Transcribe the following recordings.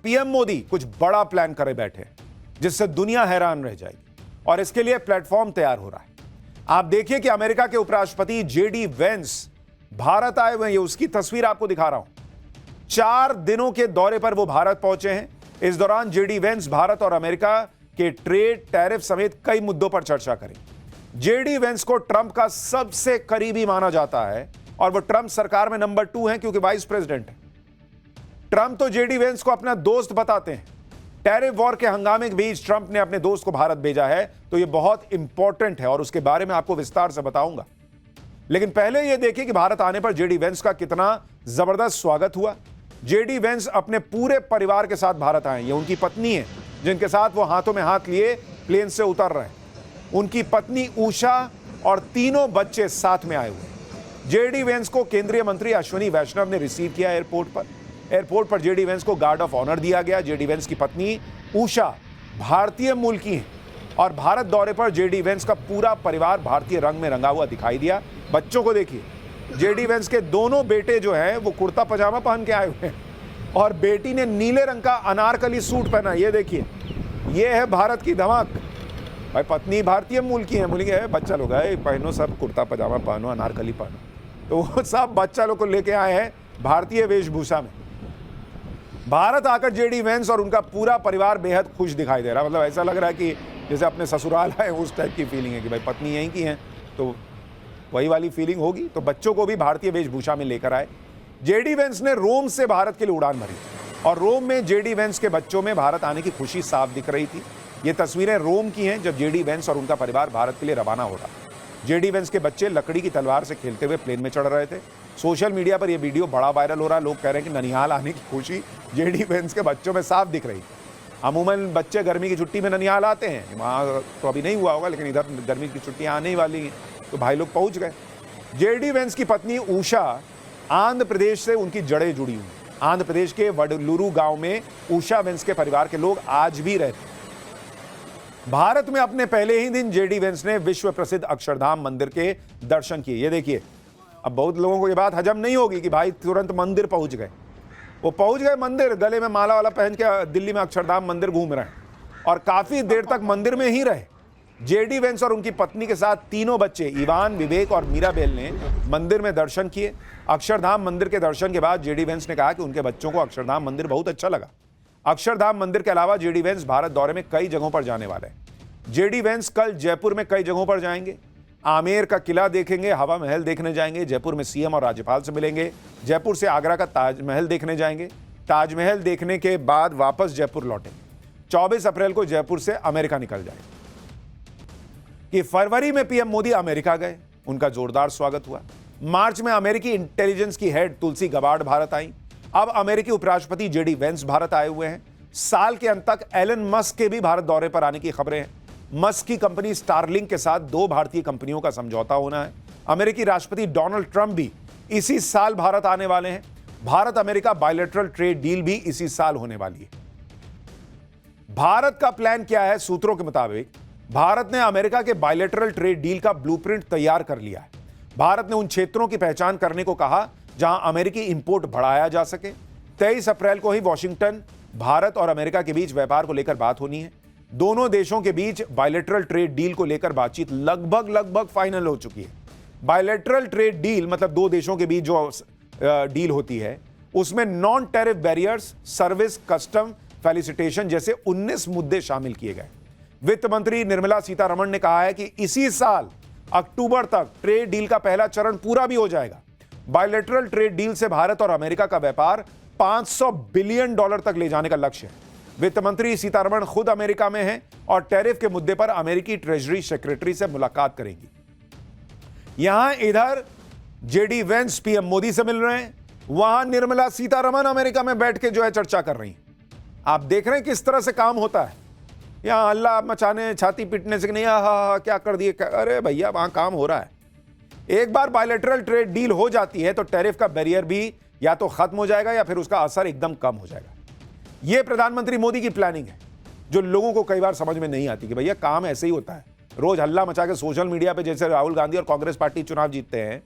PM Modi कुछ बड़ा plan करे बैठे हैं जिससे दुनिया हैरान रह जाएगी और इसके लिए प्लेटफॉर्म तैयार हो रहा है। आप देखिए कि अमेरिका के उपराष्ट्रपति जेडी वेंस भारत आए हुए हैं। ये उसकी तस्वीर आपको दिखा रहा हूं। 4 दिनों के दौरे पर वो भारत पहुंचे हैं। इस दौरान जेडी वेंस भारत और अमेरिका के ट्रेड, टैरिफ समेत कई मुद्दों पर चर्चा करेंगे। जेडी वेंस को ट्रंप का सबसे करीबी माना जाता है और वो ट्रंप सरकार में नंबर 2 है क्योंकि वाइस प्रेसिडेंट है। ट्रंप तो जेडी वेंस को अपना दोस्त बताते हैं। टैरिफ वॉर के हंगामे के बीच ट्रंप ने अपने दोस्त को भारत भेजा है, तो यह बहुत इंपॉर्टेंट है और उसके बारे में आपको विस्तार से बताऊंगा। लेकिन पहले यह देखिए कि भारत आने पर जेडी वेंस का कितना जबरदस्त स्वागत हुआ। जेडी वेंस अपने पूरे परिवार के साथ भारत आए। ये उनकी पत्नी है जिनके साथ वो हाथों में हाथ लिए प्लेन से उतर रहे हैं। उनकी पत्नी उषा और तीनों बच्चे साथ में आए हुए। जेडी वेंस को केंद्रीय मंत्री अश्विनी वैष्णव ने रिसीव किया एयरपोर्ट पर जेडी वेंस को गार्ड ऑफ ऑनर दिया गया। जेडी वेंस की पत्नी उषा भारतीय मूल की हैं और भारत दौरे पर जेडी वेंस का पूरा परिवार भारतीय रंग में रंगा हुआ दिखाई दिया। बच्चों को देखिए, जेडी वेंस के दोनों बेटे जो हैं वो कुर्ता पजामा पहन के आए हुए हैं और बेटी ने नीले रंग का अनारकली सूट पहना। ये देखिए, ये है भारत की धमक। भाई पत्नी भारतीय मूल की है, बोलेंगे बच्चा लोग है पहनो, सब कुर्ता पजामा पहनो, अनारकली पहनो, तो वो सब बच्चा लोग को लेके आए हैं भारतीय वेशभूषा में। भारत आकर जेडी वेंस और उनका पूरा परिवार बेहद खुश दिखाई दे रहा है। मतलब ऐसा लग रहा है कि जैसे अपने ससुराल आए उस टाइप की फीलिंग है कि भाई पत्नी यहीं की है, तो वही वाली फीलिंग होगी। तो बच्चों को भी भारतीय वेशभूषा में लेकर आए। जेडी वेंस ने रोम से भारत के लिए उड़ान भरी और रोम में जेडी वेंस के बच्चों में भारत आने की खुशी साफ दिख रही थी। ये तस्वीरें रोम की हैं जब जेडी वेंस और उनका परिवार भारत के लिए रवाना हो रहा। जेडी वेंस के बच्चे लकड़ी की तलवार से खेलते हुए प्लेन में चढ़ रहे थे। सोशल मीडिया पर यह वीडियो बड़ा वायरल हो रहा है। लोग कह रहे हैं कि ननिहाल आने की खुशी जेडी वेंस के बच्चों में साफ दिख रही। अमूमन बच्चे गर्मी की छुट्टी में ननिहाल आते हैं, वहाँ तो अभी नहीं हुआ होगा, लेकिन इधर गर्मी की छुट्टियाँ आने ही वाली हैं, तो भाई लोग पहुँच गए। जेडी वेंस की पत्नी उषा आंध्र प्रदेश से उनकी जड़ें जुड़ी हुई। आंध्र प्रदेश के वडलूरू गांव में उषा वेंस के परिवार के लोग आज भी रहते। भारत में अपने पहले ही दिन जेडी वेंस ने विश्व प्रसिद्ध अक्षरधाम मंदिर के दर्शन किए। ये देखिए, अब बहुत लोगों को ये बात हजम नहीं होगी कि भाई तुरंत मंदिर पहुंच गए। वो पहुंच गए मंदिर, गले में माला वाला पहन के दिल्ली में अक्षरधाम मंदिर घूम रहे हैं और काफी देर तक मंदिर में ही रहे। जेडी वेंस और उनकी पत्नी के साथ तीनों बच्चे इवान, विवेक और मीराबेल ने मंदिर में दर्शन किए। अक्षरधाम मंदिर के दर्शन के बाद जेडी वेंस ने कहा कि उनके बच्चों को अक्षरधाम मंदिर बहुत अच्छा लगा। अक्षरधाम मंदिर के अलावा जेडी वेंस भारत दौरे में कई जगहों पर जाने वाले हैं। जेडी वेंस कल जयपुर में कई जगहों पर जाएंगे। आमेर का किला देखेंगे, हवा महल देखने जाएंगे, जयपुर में सीएम और राज्यपाल से मिलेंगे, जयपुर से आगरा का ताजमहल देखने जाएंगे, ताजमहल देखने के बाद वापस जयपुर लौटेंगे। 24 अप्रैल को जयपुर से अमेरिका निकल जाएंगे। कि फरवरी में पीएम मोदी अमेरिका गए, उनका जोरदार स्वागत हुआ। मार्च में अमेरिकी इंटेलिजेंस की हेड तुलसी गबार्ड भारत आई। अब अमेरिकी उपराष्ट्रपति जेडी वेंस भारत आए हुए हैं। साल के अंत तक एलन मस्क के भी भारत दौरे पर आने की खबरें हैं। मस्क की कंपनी स्टारलिंक के साथ 2 भारतीय कंपनियों का समझौता होना है। अमेरिकी राष्ट्रपति डोनाल्ड ट्रंप भी इसी साल भारत आने वाले हैं। Bharat America bilateral trade deal भी इसी साल होने वाली है। भारत का प्लान क्या है? सूत्रों के मुताबिक भारत ने अमेरिका के बायलैटरल ट्रेड डील का ब्लूप्रिंट तैयार कर लिया है। भारत ने उन क्षेत्रों की पहचान करने को कहा जहां अमेरिकी इंपोर्ट बढ़ाया जा सके। 23 अप्रैल को ही वॉशिंगटन, भारत और अमेरिका के बीच व्यापार को लेकर बात होनी है। दोनों देशों के बीच बायलैटरल ट्रेड डील को लेकर बातचीत लगभग फाइनल हो चुकी है। बायलैटरल ट्रेड डील मतलब 2 देशों के बीच जो डील होती है उसमें non tariff barriers, service, custom, felicitation जैसे 19 मुद्दे शामिल किए गए। वित्त मंत्री निर्मला सीतारमण ने कहा है कि इसी साल अक्टूबर तक ट्रेड डील का पहला चरण पूरा भी हो जाएगा। बायलैटरल ट्रेड डील से भारत और अमेरिका का व्यापार $500 बिलियन तक ले जाने का लक्ष्य है। वित्त मंत्री सीतारमण खुद अमेरिका में हैं और टैरिफ के मुद्दे पर अमेरिकी ट्रेजरी सेक्रेटरी से मुलाकात करेंगी। यहां इधर जेडी वेंस पीएम मोदी से मिल रहे हैं, वहां निर्मला सीतारमण अमेरिका में बैठ के जो है चर्चा कर रही हैं। आप देख रहे हैं किस तरह से काम होता है। यहां हल्ला मचाने, छाती पीटने से नहीं हा क्या कर दिए, अरे भैया वहां काम हो रहा है। एक बार बायलैटरल ट्रेड डील हो जाती है तो टैरिफ का बैरियर भी या तो खत्म हो जाएगा या फिर उसका असर एकदम कम हो जाएगा। यह प्रधानमंत्री मोदी की प्लानिंग है जो लोगों को कई बार समझ में नहीं आती कि भैया काम ऐसे ही होता है। रोज हल्ला मचा के सोशल मीडिया पे जैसे राहुल गांधी और कांग्रेस पार्टी चुनाव जीतते हैं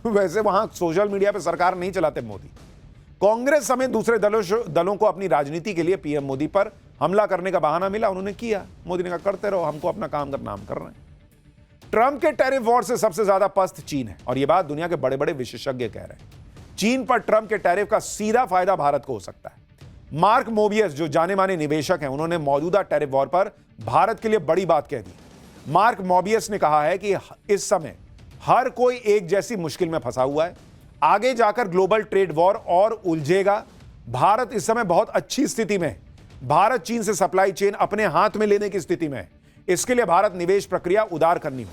वैसे वहां सोशल मीडिया पे सरकार नहीं चलाते मोदी। कांग्रेस समेत दूसरे दलों को अपनी राजनीति के लिए पीएम मोदी पर हमला करने का बहाना मिला, उन्होंने किया। मोदी ने कहा करते रहो, हमको अपना काम करना, हम कर रहे हैं। ट्रंप के टैरिफ वॉर से सबसे ज्यादा पस्त चीन है, और यह बात दुनिया के बड़े बड़े विशेषज्ञ कह रहे हैं। चीन पर ट्रंप के टैरिफ का सीधा फायदा भारत को हो सकता है। मार्क मोबियस, जो जाने माने निवेशक हैं, उन्होंने मौजूदा टैरिफ वॉर पर भारत के लिए बड़ी बात कह दी। मार्क मोबियस ने कहा है कि इस समय हर कोई एक जैसी मुश्किल में फंसा हुआ है, आगे जाकर ग्लोबल ट्रेड वॉर और उलझेगा। भारत इस समय बहुत अच्छी स्थिति में है। भारत चीन से सप्लाई चेन अपने हाथ में लेने की स्थिति में है। इसके लिए भारत निवेश प्रक्रिया उदार करनी हो।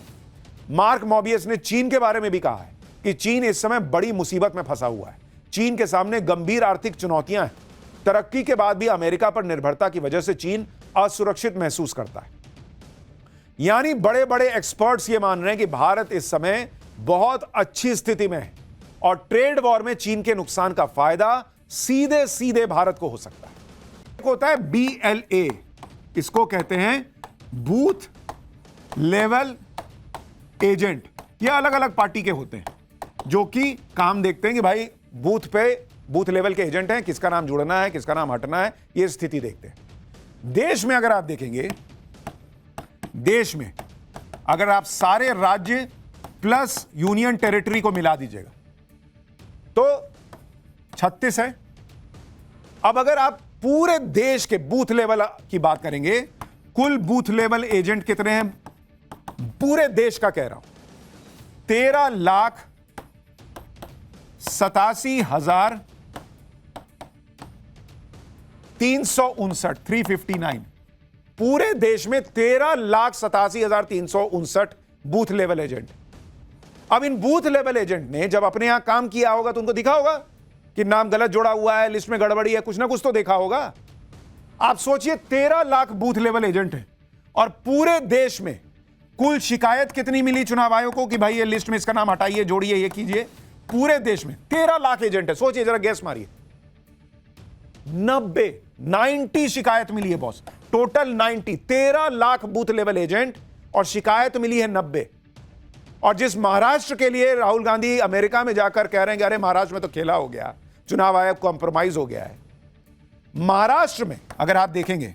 मार्क मोबियस ने चीन के बारे में भी कहा है कि चीन इस समय बड़ी मुसीबत में फंसा हुआ है। चीन के सामने गंभीर आर्थिक चुनौतियां हैं। तरक्की के बाद भी अमेरिका पर निर्भरता की वजह से चीन असुरक्षित महसूस करता है। यानी बड़े बड़े एक्सपर्ट्स ये मान रहे हैं कि भारत इस समय बहुत अच्छी स्थिति में है और ट्रेड वॉर में चीन के नुकसान का फायदा सीधे सीधे भारत को हो सकता है। एक होता है BLA, इसको कहते हैं बूथ लेवल एजेंट। ये अलग अलग पार्टी के होते हैं जो कि काम देखते हैं कि भाई बूथ पे बूथ लेवल के एजेंट हैं, किसका नाम जुड़ना है, किसका नाम हटना है, ये स्थिति देखते हैं। देश में अगर आप देखेंगे, देश में अगर आप सारे राज्य प्लस यूनियन टेरिटरी को मिला दीजिएगा तो 36 है। अब अगर आप पूरे देश के बूथ लेवल की बात करेंगे, कुल बूथ लेवल एजेंट कितने हैं पूरे देश का, कह रहा हूं 13,87,359 पूरे देश में 13,87,359 बूथ लेवल एजेंट। अब इन बूथ लेवल एजेंट ने जब अपने यहां काम किया होगा तो उनको दिखा होगा कि नाम गलत जोड़ा हुआ है, लिस्ट में गड़बड़ी है, कुछ ना कुछ तो देखा होगा। आप सोचिए 13 लाख बूथ लेवल एजेंट हैं और पूरे देश में कुल शिकायत कितनी मिली चुनाव आयोग को कि भाई ये लिस्ट में इसका नाम हटाइए, जोड़िए, ये कीजिए। पूरे देश में 13 लाख एजेंट है। सोचिए जरा, गैस मारिए। 90 शिकायत मिली है boss, total 90। 13 lakh booth level agent और शिकायत मिली है 90। और जिस महाराष्ट्र के लिए राहुल गांधी अमेरिका में जाकर कह रहे हैं कि अरे महाराष्ट्र में तो खेला हो गया, चुनाव आयोग कॉम्प्रोमाइज हो गया है। महाराष्ट्र में अगर आप देखेंगे,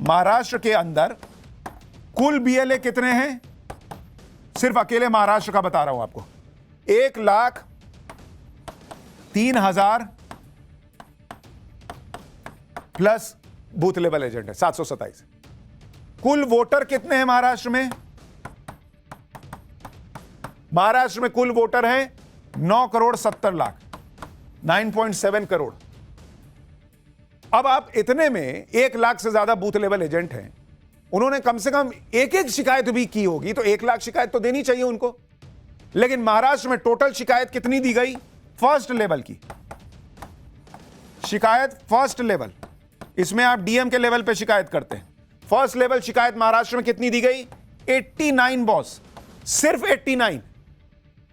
महाराष्ट्र के अंदर कुल BLA कितने हैं, सिर्फ अकेले महाराष्ट्र का बता रहा हूं आपको, 1,03,000 प्लस बूथ लेवल एजेंट है 727। कुल वोटर कितने हैं महाराष्ट्र में? महाराष्ट्र में कुल वोटर हैं 9,70,00,000, 9.7 करोड़। अब आप इतने में 1 लाख से ज्यादा बूथ लेवल एजेंट हैं, उन्होंने कम से कम एक एक शिकायत भी की होगी, तो 1 लाख शिकायत तो देनी चाहिए उनको। लेकिन महाराष्ट्र में टोटल शिकायत कितनी दी गई? फर्स्ट लेवल की शिकायत, फर्स्ट लेवल, इसमें आप DM के लेवल पे शिकायत करते हैं। फर्स्ट लेवल शिकायत महाराष्ट्र में कितनी दी गई? 89 बॉस, सिर्फ 89।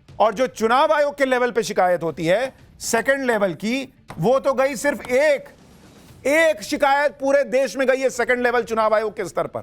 और जो चुनाव आयोग के लेवल पे शिकायत होती है सेकंड लेवल की, वो तो गई सिर्फ एक शिकायत पूरे देश में गई है सेकंड लेवल चुनाव आयोग के स्तर पर।